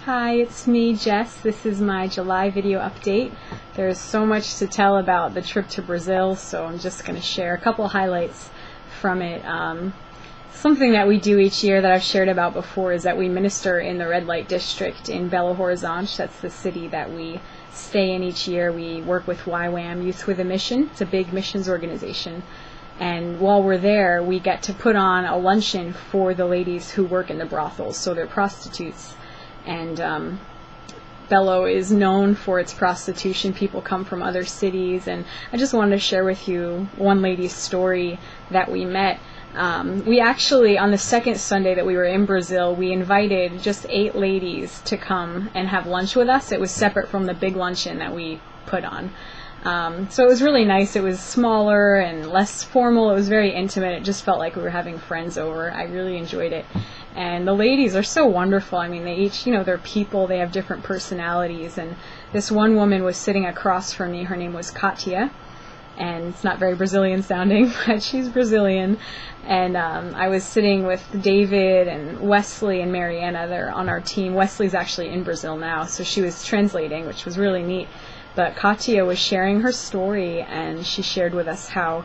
Hi, it's me, Jess. This is my July video update. There's so much to tell about the trip to Brazil, so I'm just going to share a couple highlights from it. Something that we do each year that I've shared about before is that we minister in the red light district in Belo Horizonte. That's the city that we stay in each year. We work with YWAM, Youth with a Mission. It's a big missions organization. And while we're there, we get to put on a luncheon for the ladies who work in the brothels, so they're prostitutes. And Belo is known for its prostitution. People come from other cities, and I just wanted to share with you one lady's story that we met. We actually, on the second Sunday that we were in Brazil, we invited just 8 ladies to come and have lunch with us. It was separate from the big luncheon that we put on. So it was really nice. It was smaller and less formal. It was very intimate. It just felt like we were having friends over. I really enjoyed it. And the ladies are so wonderful. I mean, they each, they're people. They have different personalities. And this one woman was sitting across from me. Her name was Katia. And it's not very Brazilian sounding, but she's Brazilian. And I was sitting with David and Wesley and Mariana. They're on our team. Wesley's actually in Brazil now, so she was translating, which was really neat. But Katia was sharing her story, and she shared with us how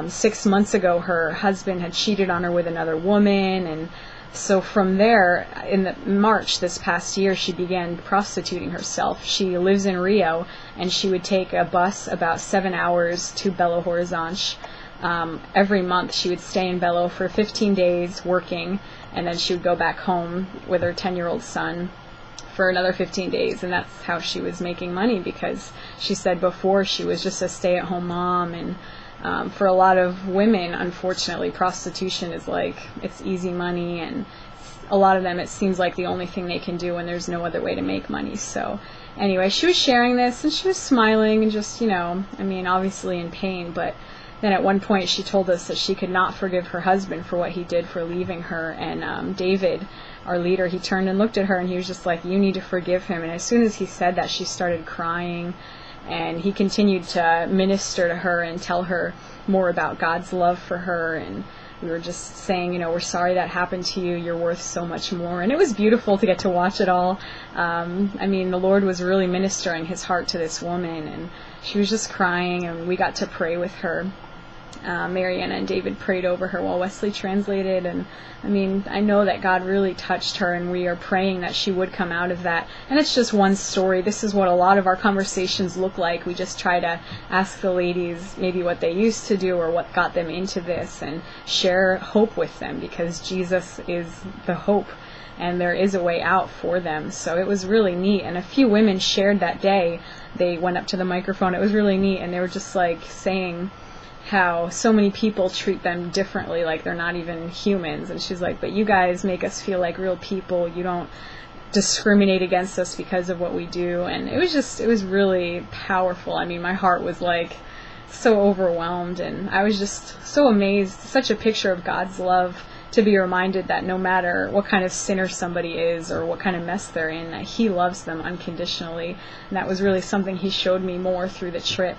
6 months ago her husband had cheated on her with another woman, and so from there, in March this past year, she began prostituting herself. She lives in Rio, and she would take a bus about 7 hours to Belo Horizonte. Every month she would stay in Belo for 15 days working, and then she would go back home with her 10-year-old son for another 15 days, and that's how she was making money, because she said before she was just a stay-at-home mom, and for a lot of women, unfortunately, prostitution is like, it's easy money, and a lot of them, it seems like the only thing they can do when there's no other way to make money. So anyway, she was sharing this, and she was smiling, and just, obviously in pain, but then at one point she told us that she could not forgive her husband for what he did for leaving her, and David, our leader, he turned and looked at her, and he was just like, you need to forgive him. And as soon as he said that, she started crying, and he continued to minister to her and tell her more about God's love for her. And we were just saying, we're sorry that happened to you. You're worth so much more. And it was beautiful to get to watch it all. The Lord was really ministering his heart to this woman, and she was just crying, and we got to pray with her. Mariana and David prayed over her while Wesley translated, and I know that God really touched her, and we are praying that she would come out of that. And it's just one story. This is what a lot of our conversations look like. We just try to ask the ladies maybe what they used to do or what got them into this, and share hope with them, because Jesus is the hope, and there is a way out for them. So it was really neat, and a few women shared that day. They went up to the microphone. It was really neat, and they were just like saying how so many people treat them differently, like they're not even humans. And she's like, but you guys make us feel like real people. You don't discriminate against us because of what we do. And it was really powerful. My heart was like so overwhelmed, and I was just so amazed. Such a picture of God's love, to be reminded that no matter what kind of sinner somebody is or what kind of mess they're in, that he loves them unconditionally. And that was really something he showed me more through the trip.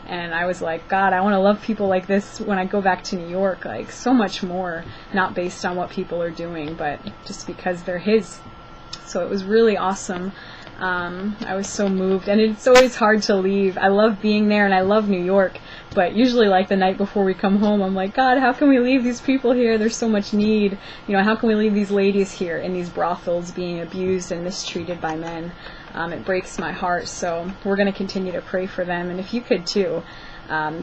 And I was like, God, I want to love people like this when I go back to New York, like so much more, not based on what people are doing, but just because they're his. So it was really awesome. I was so moved, and it's always hard to leave. I love being there, and I love New York, but usually like the night before we come home, I'm like, God, how can we leave these people here? There's so much need. How can we leave these ladies here in these brothels being abused and mistreated by men? It breaks my heart. So we're going to continue to pray for them, and if you could too,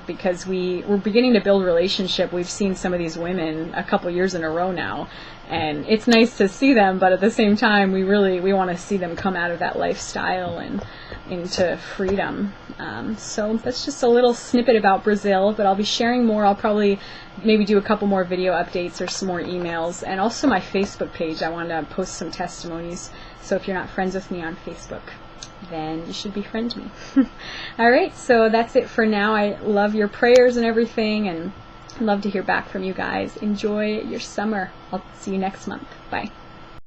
because we're beginning to build relationship. We've seen some of these women a couple years in a row now, and it's nice to see them, but at the same time we want to see them come out of that lifestyle and into freedom. So that's just a little snippet about Brazil, but I'll be sharing more. I'll probably maybe do a couple more video updates or some more emails, and also my Facebook page. I want to post some testimonies, so if you're not friends with me on Facebook, then you should befriend me. Alright, so that's it for now. I love your prayers and everything, and love to hear back from you guys. Enjoy your summer. I'll see you next month. Bye.